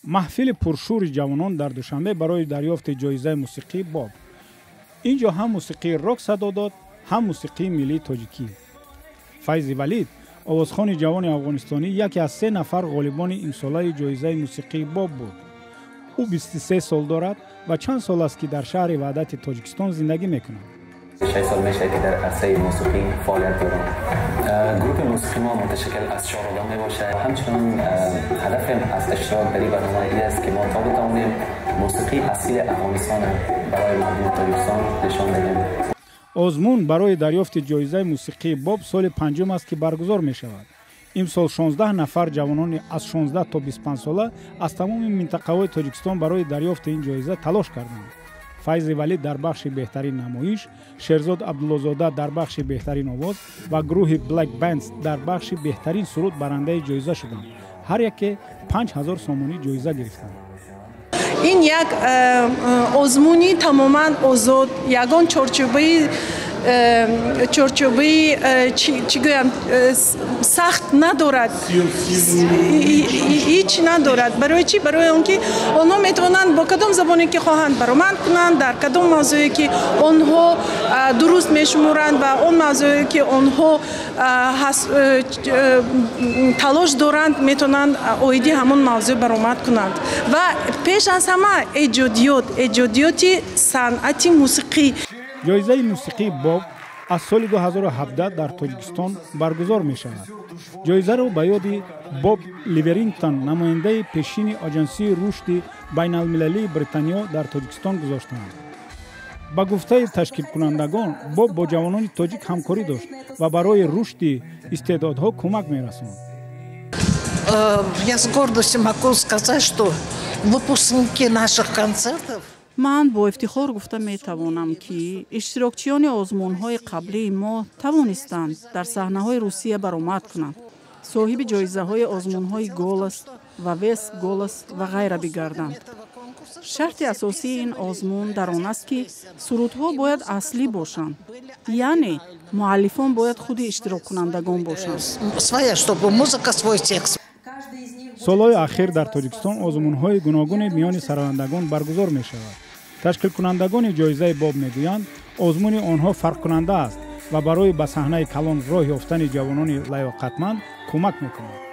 محفل پرشور جوانان در دوشنبه برای دریافت جایزه موسیقی باب. اینجا هم موسیقی راک صدا داد، هم موسیقی ملی تاجیکی. فیض ولید، آوازخوان جوان افغانستانی، یکی از 3 نفر غالبان امساله جایزه موسیقی باب بود. او 23 سال دارد و چند سال است که در شهر وحدت تاجیکستان زندگی میکند. 6 سال میشه که در عرصه موسیقی فعالیت دارم. گروه موسیقی ما متشکل از 4 آدم میباشه. همچنین هدف از اشتراک در این برنامه این است که ما تا بتوانیم موسیقی اصیل افغانستان برای مردم تاجیکستان نشان دهیم. آزمون برای دریافت جایزه موسیقی باب سال 5 است که برگزار می شود. امسال 16 نفر جوانان از 16 تا 25 ساله از تمام منطقه‌های تاجیکستان برای دریافت این جایزه تلاش کردند. فیض ولید در بخش بهترین نمایش، شیرزاد عبدالله‌زاده در بخش بهترین آواز و گروه بلک بندز در بخش بهترین سرود برنده جایزه شدند. هر یک 5000 سومانی جایزه گرفتند. این یک آزمونی تماما آزاد، یگان چارچوبی چی گویم سخت ندارد، هیچ ندارد. برای چی؟ برای اونکه آنها میتوانند با کدام زبانی که خواهند برآمد کنند، در کدام موضوعی که آنها درست میشمرند و اون موضوعی که آنها تلاش دارند میتونند اویدی همون موضوع برآمد کنند. و پیش از همه ایجادیات صنعت موسیقی. جایزه موسیقی باب از سال 2017 در تاجیکستان برگزار می شود. جایزه را به یاد باب لیورینگتون، نماینده پیشین آژانسی رشد بین المللی بریتانیا در تاجیکستان گذاشتند. با گفته تشکیل کنندگان، باب با جوانان تاجیک همکاری داشت و برای رشد استعدادها کمک می رساند. Я с гордостью могу сказать, что выпускники наших концертов. من با افتخار گفته می توانم که اشتراکچیان آزمون‌های قبلی ما توانستند در صحنه‌های روسیه برآمد کنند. صاحب جایزه‌های آزمون‌های گولس و ویس گولس و غیره بگردند. شرط اساسی این آزمون در آن است که سرودها باید اصلی باشند. یعنی مؤلفان باید خود اشتراک کنندگان باشند. سالهای اخیر در تاجیکستان آزمون‌های گوناگون میان سرآیندگان برگزار می شود. تشکیل کنندگان جایزه باب میگویند آزمون آنها فرق کننده است و برای به صحنه کلان راه یافتن جوانان لیاقتمند کمک می‌کند.